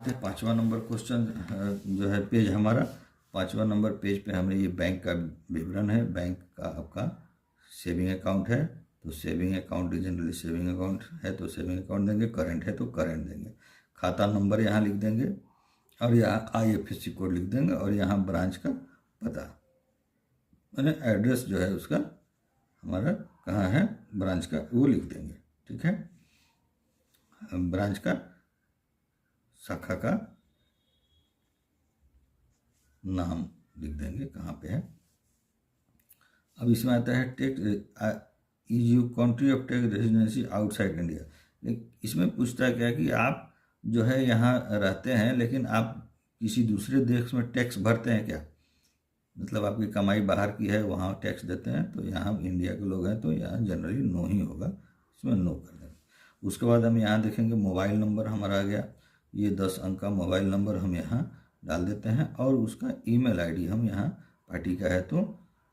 5वां number question जो है पेज हमारा 5वां नंबर पेज पे हमें ये बैंक का विवरण है। बैंक का आपका सेविंग अकाउंट है तो saving account generally saving account है तो सेविंग अकाउंट देंगे, करेंट है तो करेंट देंगे। खाता नंबर यहाँ लिख देंगे और यहाँ IFSC कोड लिख देंगे और यहाँ ब्रांच का पता मैंने एड्रेस जो है उसका हमारा कहाँ है ब्रांच का वो लिख देंगे। ठीक है, ब्रांच का शाखा का नाम लिख देंगे कहाँ पे है। अब इसमें आता है tax is you country of tax residency outside India. लेकिन इसमें पूछता है क्या कि आप जो है यहाँ रहते हैं लेकिन आप किसी दूसरे देश में टैक्स भरते हैं क्या, मतलब आपकी कमाई बाहर की है वहाँ टैक्स देते हैं। तो यहाँ इंडिया के लोग हैं तो यहाँ जनरली नो ही होगा, इसमें नो कर देंगे। उसके बाद हम यहाँ देखेंगे मोबाइल नंबर हमारा आ गया, ये 10 अंक का मोबाइल नंबर हम यहाँ डाल देते हैं और उसका ईमेल आईडी हम यहाँ पार्टी का है तो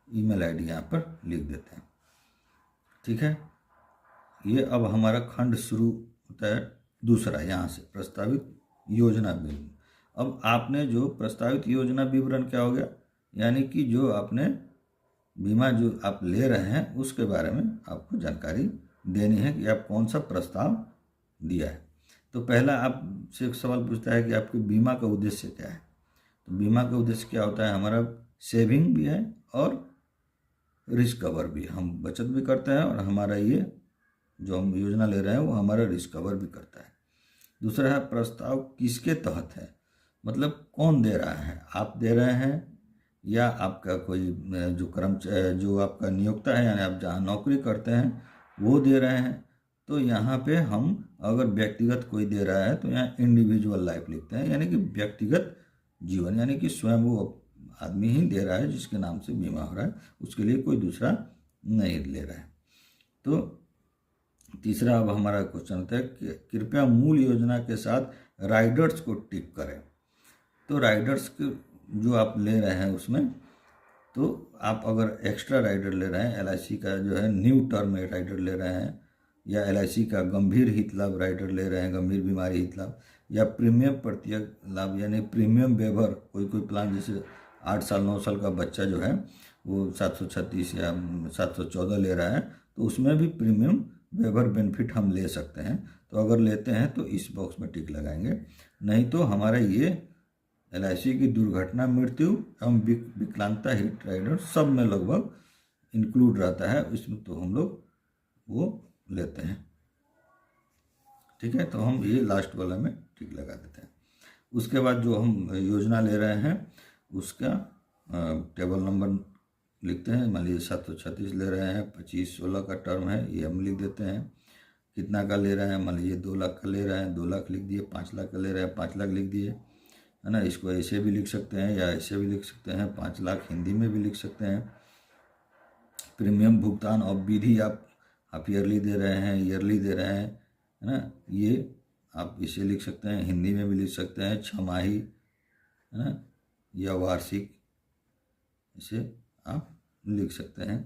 ईमेल आईडी यहाँ पर लिख देते हैं। ठीक है, ये अब हमारा खंड शुरू होता है दूसरा यहाँ से प्रस्तावित योजना विवरण। अब आपने जो प्रस्तावित योजना विवरण क्या हो गया, यानी कि जो आपने बीमा जो आप ले रहे हैं उसके बारे में आपको जानकारी देनी है कि आप कौन सा प्रस्ताव दिया है। तो पहला आपसे एक सवाल पूछता है कि आपके बीमा का उद्देश्य क्या है। तो बीमा का उद्देश्य क्या होता है, हमारा सेविंग भी है और रिस्क कवर भी, हम बचत भी करते हैं और हमारा ये जो हम योजना ले रहे हैं वो हमारा रिस्क कवर भी करता है। दूसरा है प्रस्ताव किसके तहत है, मतलब कौन दे रहा है, आप दे रहे हैं या आपका कोई जो आपका नियोक्ता है यानी आप जहाँ नौकरी करते हैं वो दे रहे हैं। तो यहाँ पे हम अगर व्यक्तिगत कोई दे रहा है तो यहाँ इंडिविजुअल लाइफ लिखते हैं, यानी कि व्यक्तिगत जीवन, यानी कि स्वयं वो आदमी ही दे रहा है जिसके नाम से बीमा हो रहा है, उसके लिए कोई दूसरा नहीं ले रहा है। तो तीसरा अब हमारा क्वेश्चन होता है कि कृपया मूल योजना के साथ राइडर्स को टिक करें। तो राइडर्स के जो आप ले रहे हैं उसमें तो आप अगर एक्स्ट्रा राइडर ले रहे हैं, LIC का जो है न्यू टर्म राइडर ले रहे हैं या LIC का गंभीर हित लाभ राइडर ले रहे हैं, गंभीर बीमारी हित लाभ या प्रीमियम प्रत्येक लाभ यानी प्रीमियम वेवर, कोई प्लान जैसे 8 साल 9 साल का बच्चा जो है वो 736 या 714 ले रहा है तो उसमें भी प्रीमियम वेवर बेनिफिट हम ले सकते हैं। तो अगर लेते हैं तो इस बॉक्स में टिक लगाएंगे, नहीं तो हमारा ये LIC की दुर्घटना मृत्यु एवं विकलांगता हित राइडर सब में लगभग इंक्लूड रहता है, इसमें तो हम लोग वो लेते हैं। ठीक है, तो हम ये लास्ट वाला में टिक लगा देते हैं। उसके बाद जो हम योजना ले रहे हैं उसका टेबल नंबर लिखते हैं, मान लीजिए 736 ले रहे हैं, 25/16 का टर्म है ये हम लिख देते हैं। कितना का ले रहे हैं, मान लीजिए 2 लाख का ले रहे हैं 2 लाख लिख दिए, 5 लाख का ले रहे हैं 5 लाख लिख दिए, है ना। इसको ऐसे भी लिख सकते हैं या ऐसे भी लिख सकते हैं, 5 लाख हिंदी में भी लिख सकते हैं। प्रीमियम भुगतान और विधि आप ईयरली दे रहे हैं, ईयरली दे रहे हैं, है ना, ये आप इसे लिख सकते हैं, हिंदी में भी लिख सकते हैं, छमाही, है ना, या वार्षिक, इसे आप लिख सकते हैं।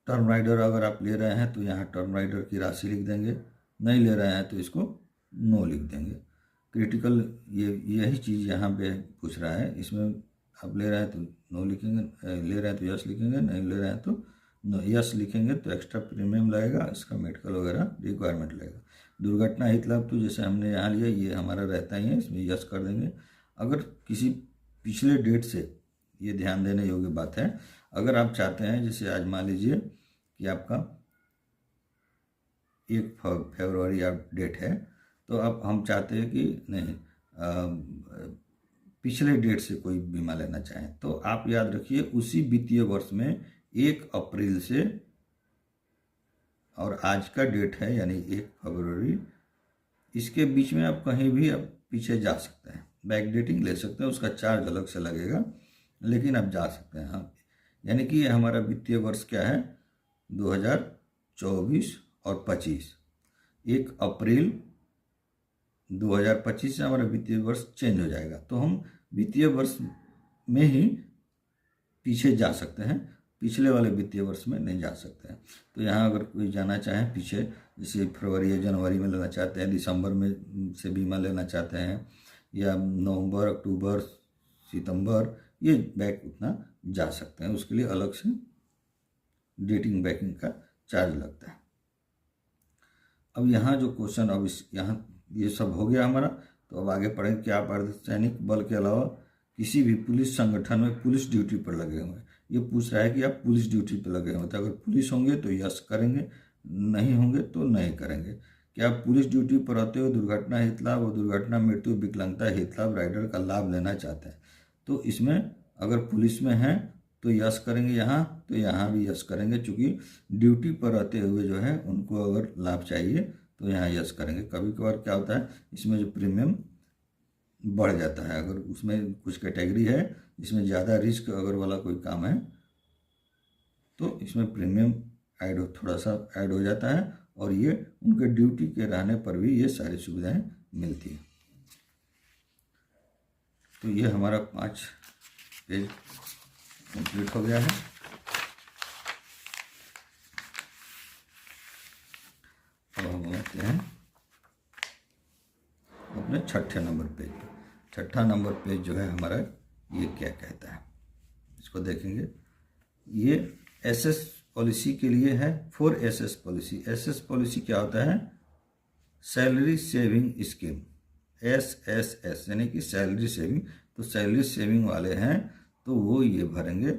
टर्म राइडर अगर आप ले रहे हैं तो यहाँ टर्म राइडर की राशि लिख देंगे, नहीं ले रहे हैं तो इसको नो लिख देंगे। क्रिटिकल यही चीज़ यहाँ पे पूछ रहा है, इसमें आप ले रहे हैं तो नो लिखेंगे, ले रहे हैं तो यस लिखेंगे, नहीं ले रहे हैं तो नो। यस लिखेंगे तो एक्स्ट्रा प्रीमियम लगेगा, इसका मेडिकल वगैरह रिक्वायरमेंट लगेगा। दुर्घटना हित लाभ तो जैसे हमने यहाँ लिया ये हमारा रहता ही है, इसमें यस कर देंगे। अगर किसी पिछले डेट से, ये ध्यान देने योग्य बात है, अगर आप चाहते हैं जैसे आज मान लीजिए कि आपका 1 फरवरी आप डेट है तो अब हम चाहते हैं कि नहीं पिछले डेट से कोई बीमा लेना चाहें तो आप याद रखिए उसी वित्तीय वर्ष में 1 अप्रैल से और आज का डेट है यानी 1 फरवरी, इसके बीच में आप कहीं भी आप पीछे जा सकते हैं, बैक डेटिंग ले सकते हैं, उसका चार्ज अलग से लगेगा लेकिन आप जा सकते हैं। हाँ, यानी कि हमारा वित्तीय वर्ष क्या है 2024 और 25, 1 अप्रैल 2025 से हमारा वित्तीय वर्ष चेंज हो जाएगा तो हम वित्तीय वर्ष में ही पीछे जा सकते हैं, पिछले वाले वित्तीय वर्ष में नहीं जा सकते हैं। तो यहाँ अगर कोई जाना चाहे पीछे जैसे फरवरी या जनवरी में लेना चाहते हैं, दिसंबर में से बीमा लेना चाहते हैं, या नवंबर, अक्टूबर, सितंबर, ये बैक उतना जा सकते हैं। उसके लिए अलग से डेटिंग बैकिंग का चार्ज लगता है। अब यहाँ जो क्वेश्चन, अब इस यहाँ ये सब हो गया हमारा, तो अब आगे पढ़ेंगे कि आप अर्धसैनिक बल के अलावा किसी भी पुलिस संगठन में पुलिस ड्यूटी पर लगे हुए हैं। ये पूछ रहा है कि आप पुलिस ड्यूटी पर लगे हुए हैं, तो अगर पुलिस होंगे तो यस करेंगे, नहीं होंगे तो नहीं करेंगे। क्या आप पुलिस ड्यूटी पर रहते हुए दुर्घटना हित लाभ और दुर्घटना मृत्यु विकलांगता हित लाभ राइडर का लाभ लेना चाहते हैं? तो इसमें अगर पुलिस में हैं तो यस करेंगे यहाँ, तो यहाँ भी यस करेंगे, चूँकि ड्यूटी पर रहते हुए जो है उनको अगर लाभ चाहिए तो यहाँ यस करेंगे। कभी कभार क्या होता है, इसमें जो प्रीमियम बढ़ जाता है, अगर उसमें कुछ कैटेगरी है जिसमें ज़्यादा रिस्क अगर वाला कोई काम है तो इसमें प्रीमियम थोड़ा सा ऐड हो जाता है, और ये उनके ड्यूटी के रहने पर भी ये सारी सुविधाएं मिलती है। तो ये हमारा 5 पेज कंप्लीट हो गया है। अब हम आते हैं अपने 6ठे नंबर पेज पर। 6ठा नंबर पेज जो है हमारा, ये क्या कहता है इसको देखेंगे। ये एसएस पॉलिसी के लिए है, for SS policy. SS policy क्या होता है? सैलरी सेविंग स्कीम, एसएसएस यानी कि सैलरी सेविंग। तो सैलरी सेविंग वाले हैं तो वो ये भरेंगे,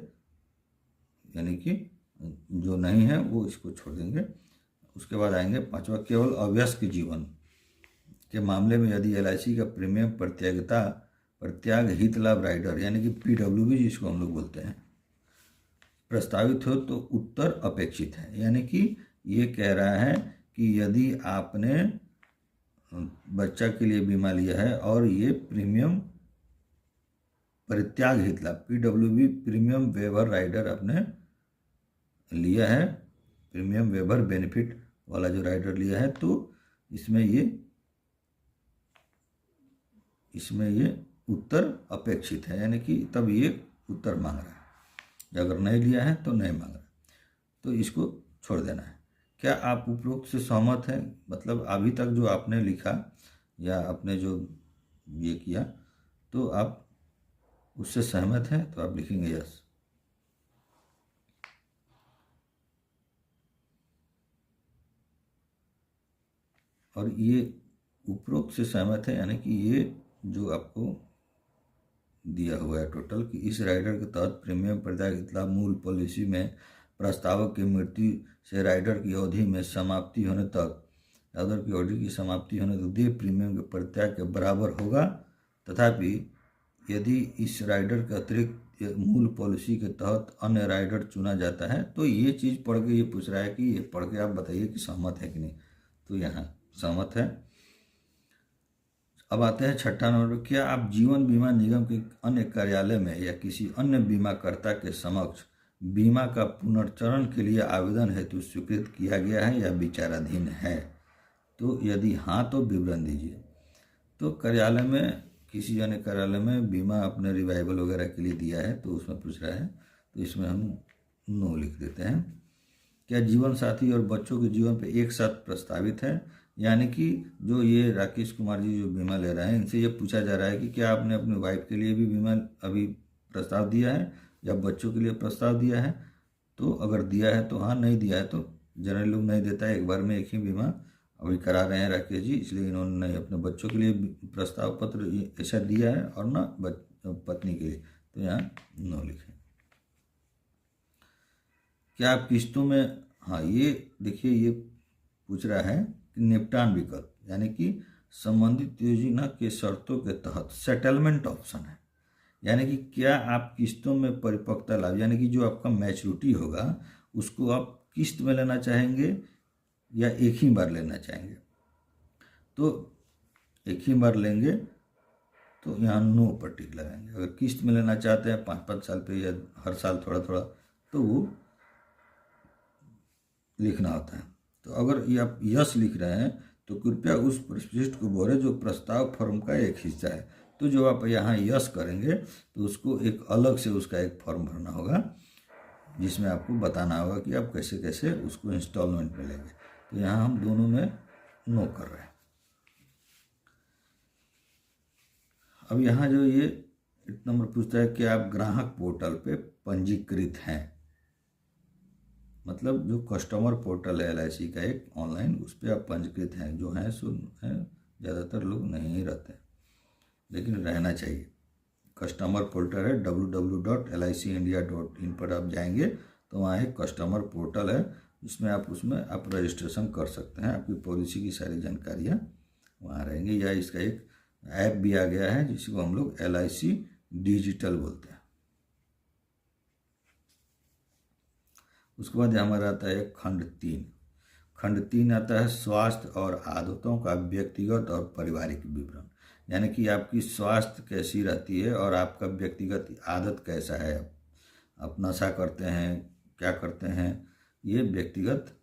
यानी कि जो नहीं है वो इसको छोड़ देंगे। उसके बाद आएंगे 5वां, केवल अवयस्क जीवन के मामले में यदि एलआईसी का प्रीमियम प्रत्याग हित लाभ राइडर यानी कि पीडब्ल्यूबी जिसको हम लोग बोलते हैं प्रस्तावित हो तो उत्तर अपेक्षित है। यानी कि ये कह रहा है कि यदि आपने बच्चा के लिए बीमा लिया है और ये प्रीमियम परित्याग हित लाभ पीडब्ल्यूबी प्रीमियम वेवर राइडर आपने लिया है, प्रीमियम वेवर बेनिफिट वाला जो राइडर लिया है, तो इसमें ये उत्तर अपेक्षित है, यानी कि तब ये उत्तर मांग रहा है। अगर नहीं लिया है तो नहीं मांग रहा, तो इसको छोड़ देना है। क्या आप उपरोक्त से सहमत हैं? मतलब अभी तक जो आपने लिखा या आपने जो ये किया तो आप उससे सहमत हैं, तो आप लिखेंगे यस। और ये उपरोक्त से सहमत है यानी कि ये जो आपको दिया हुआ है टोटल कि इस राइडर के तहत प्रीमियम प्रत्याग लाभ मूल पॉलिसी में प्रस्तावक की मृत्यु से राइडर की अवधि में समाप्ति होने तक राइडर की अवधि की समाप्ति होने तक देय प्रीमियम के प्रत्याग के बराबर होगा। तथापि यदि इस राइडर के अतिरिक्त मूल पॉलिसी के तहत अन्य राइडर चुना जाता है, तो ये चीज़ पढ़ के ये पूछ रहा है कि ये पढ़ के आप बताइए कि सहमत है कि नहीं। तो यहाँ सहमत है। अब आते हैं 6ठा नंबर पर, क्या आप जीवन बीमा निगम के अन्य कार्यालय में या किसी अन्य बीमाकर्ता के समक्ष बीमा का पुनर्चरण के लिए आवेदन हेतु स्वीकृत किया गया है या विचाराधीन है? तो यदि हाँ तो विवरण दीजिए। तो कार्यालय में, किसी अन्य कार्यालय में बीमा अपने रिवाइवल वगैरह के लिए दिया है तो उसमें पूछ रहा है, तो इसमें हम नो लिख देते हैं। क्या जीवन साथी और बच्चों के जीवन पे एक साथ प्रस्तावित है? यानी कि जो ये राकेश कुमार जी जो बीमा ले रहे हैं, इनसे ये पूछा जा रहा है कि क्या आपने अपनी वाइफ के लिए भी बीमा अभी प्रस्ताव दिया है या बच्चों के लिए प्रस्ताव दिया है? तो अगर दिया है तो हाँ, नहीं दिया है तो जनरली लोग नहीं देता है, एक बार में एक ही बीमा अभी करा रहे हैं राकेश जी, इसलिए इन्होंने नहीं अपने बच्चों के लिए प्रस्ताव पत्र ऐसा दिया है और ना पत्नी के लिए, तो यहाँ नो लिखें। क्या आप किस्तों में, हाँ ये देखिए ये पूछ रहा है कि निपटान विकल्प यानी कि संबंधित योजना के शर्तों के तहत सेटलमेंट ऑप्शन है। यानी कि क्या आप किस्तों में परिपक्वता लाभ यानी कि जो आपका मैच्योरिटी होगा उसको आप किस्त में लेना चाहेंगे या एक ही बार लेना चाहेंगे? तो एक ही बार लेंगे तो यहाँ नो पर टिक लगाएंगे। अगर किस्त में लेना चाहते हैं 5-5 साल पे या हर साल थोड़ा थोड़ा, तो वो लिखना होता है। तो अगर ये आप यस लिख रहे हैं तो कृपया उस पृष्ठ को भरें जो प्रस्ताव फॉर्म का एक हिस्सा है। तो जो आप यहाँ यस करेंगे तो उसको एक अलग से उसका एक फॉर्म भरना होगा जिसमें आपको बताना होगा कि आप कैसे कैसे उसको इंस्टॉलमेंट में लेंगे। तो यहाँ हम दोनों में नो कर रहे हैं। अब यहाँ जो ये नंबर पूछता है कि आप ग्राहक पोर्टल पे पंजीकृत हैं, मतलब जो कस्टमर पोर्टल है LIC का एक ऑनलाइन, उस पर आप पंजीकृत हैं। जो हैं सो हैं, ज़्यादातर लोग नहीं रहते, लेकिन रहना चाहिए। कस्टमर पोर्टल है www.licindia.in पर आप जाएंगे तो वहाँ एक कस्टमर पोर्टल है, उसमें आप रजिस्ट्रेशन कर सकते हैं। आपकी पॉलिसी की सारी जानकारियाँ वहाँ रहेंगी। या इसका एक ऐप भी आ गया है जिसको हम लोग LIC डिजिटल बोलते हैं। उसके बाद हमारा आता है खंड 3। खंड 3 आता है स्वास्थ्य और आदतों का व्यक्तिगत और पारिवारिक विवरण, यानी कि आपकी स्वास्थ्य कैसी रहती है और आपका व्यक्तिगत आदत कैसा है। आप नशा करते हैं, क्या करते हैं, ये व्यक्तिगत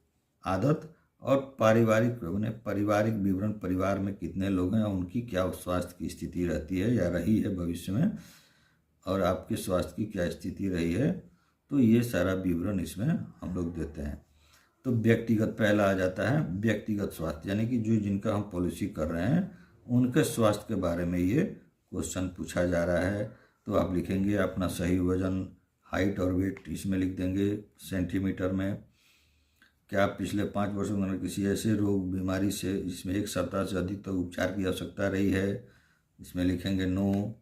आदत। और पारिवारिक विवरण, परिवार में कितने लोग हैं, उनकी क्या स्वास्थ्य की स्थिति रहती है या रही है भविष्य में, और आपके स्वास्थ्य की क्या स्थिति रही है। तो ये सारा विवरण इसमें हम लोग देते हैं। तो व्यक्तिगत पहला आ जाता है व्यक्तिगत स्वास्थ्य, यानी कि जो जिनका हम पॉलिसी कर रहे हैं उनके स्वास्थ्य के बारे में ये क्वेश्चन पूछा जा रहा है। तो आप लिखेंगे अपना सही वजन, हाइट और वेट इसमें लिख देंगे सेंटीमीटर में। क्या आप पिछले 5 वर्षों में किसी ऐसे रोग बीमारी से जिसमें 1 सप्ताह से अधिक तक उपचार की आवश्यकता रही है, इसमें लिखेंगे नो।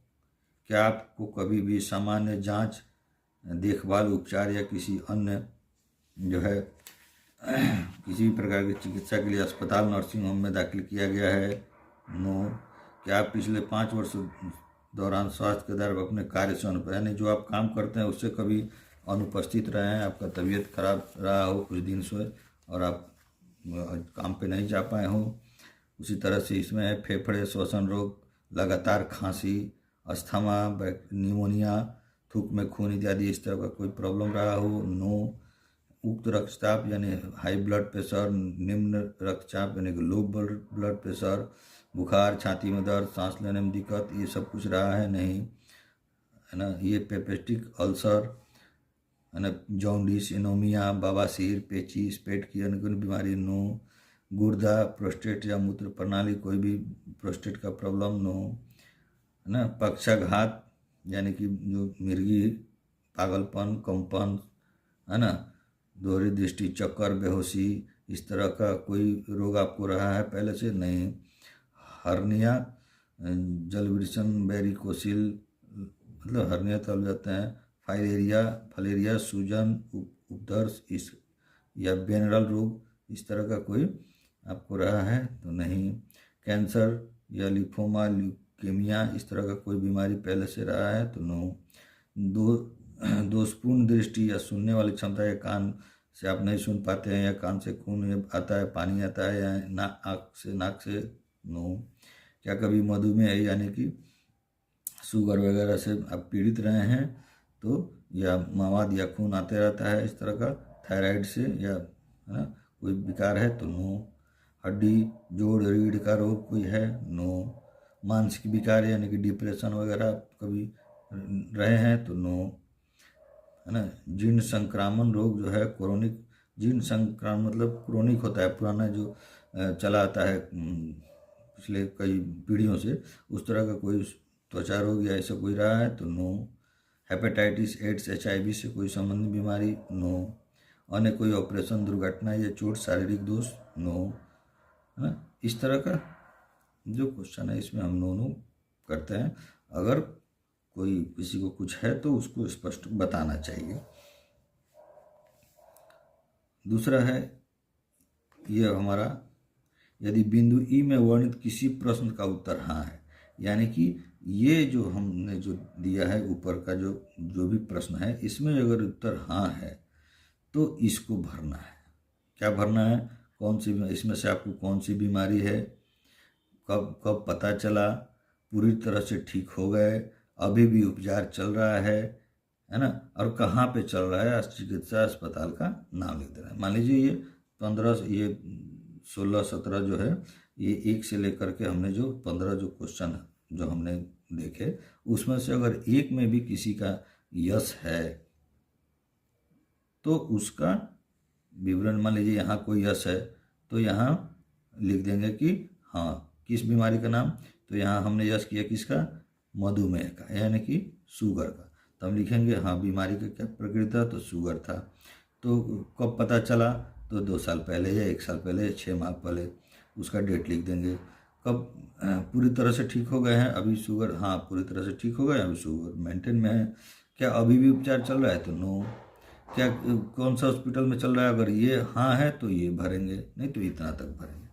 क्या आपको कभी भी सामान्य जांच, देखभाल, उपचार या किसी अन्य जो है किसी भी प्रकार की चिकित्सा के लिए अस्पताल, नर्सिंग होम में दाखिल किया गया है, नो। क्या आप पिछले 5 वर्षों दौरान स्वास्थ्य के दौरान अपने कार्य से यानी जो आप काम करते हैं उससे कभी अनुपस्थित रहे हैं, आपका तबीयत खराब रहा हो कुछ दिन से और आप काम पे नहीं जा पाए हो। उसी तरह से इसमें है फेफड़े, श्वसन रोग, लगातार खांसी, अस्थमा, निमोनिया, थूक में खून इत्यादि इस तरह का कोई प्रॉब्लम रहा हो, नो। उक्त रक्तचाप यानी हाई ब्लड प्रेशर, निम्न रक्तचाप यानी कि लो ब्लड प्रेशर, बुखार, छाती में दर्द, सांस लेने में दिक्कत, ये सब कुछ रहा है, नहीं, है ना। ये पेपेस्टिक अल्सर, है ना, जॉन्डिस, एनीमिया, बवासीर, पेचिस, पेट की अन्य कोई बीमारी, नो। गुर्दा, प्रोस्टेट या मूत्र प्रणाली कोई भी प्रोस्टेट का प्रॉब्लम, नो, है ना। पक्षाघात यानी कि जो मिर्गी, पागलपन, कंपन, है ना, दोहरी दृष्टि, चक्कर, बेहोशी, इस तरह का कोई रोग आपको रहा है पहले से, नहीं। हर्निया, जलवृषण, वेरिकोसिल मतलब हर्निया तब जाते हैं, फाइलेरिया, सूजन, उपदर्श इस या वेनरल रोग, इस तरह का कोई आपको रहा है तो नहीं। कैंसर या लिम्फोमा, ल्यूकेमिया, इस तरह का कोई बीमारी पहले से रहा है तो नो। दोषपूर्ण दृष्टि या सुनने वाली क्षमता, या कान से आप नहीं सुन पाते हैं, या कान से खून आता है, पानी आता है, या नाक से, नो। क्या कभी मधुमेह यानी कि शुगर वगैरह से आप पीड़ित रहे हैं तो, या मवाद या खून आते रहता है इस तरह का, थायराइड से, या है ना कोई विकार है तो नो। हड्डी, जोड़, रीढ़ का रोग कोई है, नो। मानसिक विकार यानी कि डिप्रेशन वगैरह कभी रहे हैं तो नो, है ना। जीर्ण संक्रामण रोग जो है क्रोनिक, जीर्ण संक्रामण मतलब क्रोनिक होता है, पुराना जो चला आता है पिछले कई पीढ़ियों से, उस तरह का कोई त्वचा रोग या ऐसा कोई रहा है तो नो। हेपेटाइटिस, एड्स, HIV से कोई संबंधित बीमारी, नो। अन्य कोई ऑपरेशन, दुर्घटना या चोट, शारीरिक दोष, नो, है ना। इस तरह का जो क्वेश्चन है इसमें हम नो करते हैं। अगर कोई किसी को कुछ है तो उसको स्पष्ट बताना चाहिए। दूसरा है ये हमारा, यदि बिंदु ई में वर्णित किसी प्रश्न का उत्तर हाँ है, यानी कि ये जो हमने जो दिया है ऊपर का जो भी प्रश्न है, इसमें अगर उत्तर हाँ है तो इसको भरना है। क्या भरना है, कौन सी, इसमें से आपको कौन सी बीमारी है, कब पता चला, पूरी तरह से ठीक हो गए, अभी भी उपचार चल रहा है ना, और कहाँ पे चल रहा है, चिकित्सा अस्पताल का नाम लिख देना है। मान लीजिए ये 16-17 जो है, ये 1 से लेकर के हमने जो 15 जो क्वेश्चन जो हमने देखे, उसमें से अगर एक में भी किसी का यस है तो उसका विवरण, मान लीजिए यहाँ कोई यस है तो यहाँ लिख देंगे कि हाँ किस बीमारी का नाम, तो यहाँ हमने यस किया किसका, मधुमेह का, यानी कि शुगर का। तो हम लिखेंगे हाँ बीमारी का क्या प्रकृति था, तो शुगर था। तो कब पता चला, तो 2 साल पहले या 1 साल पहले या 6 माह पहले, उसका डेट लिख देंगे। कब पूरी तरह से ठीक हो गए हैं अभी शुगर, हाँ पूरी तरह से ठीक हो गए, अभी शुगर मेंटेन में है। क्या अभी भी उपचार चल रहा है, तो नो। क्या कौन सा हॉस्पिटल में चल रहा है, अगर ये हाँ है तो ये भरेंगे, नहीं तो इतना तक भरेंगे।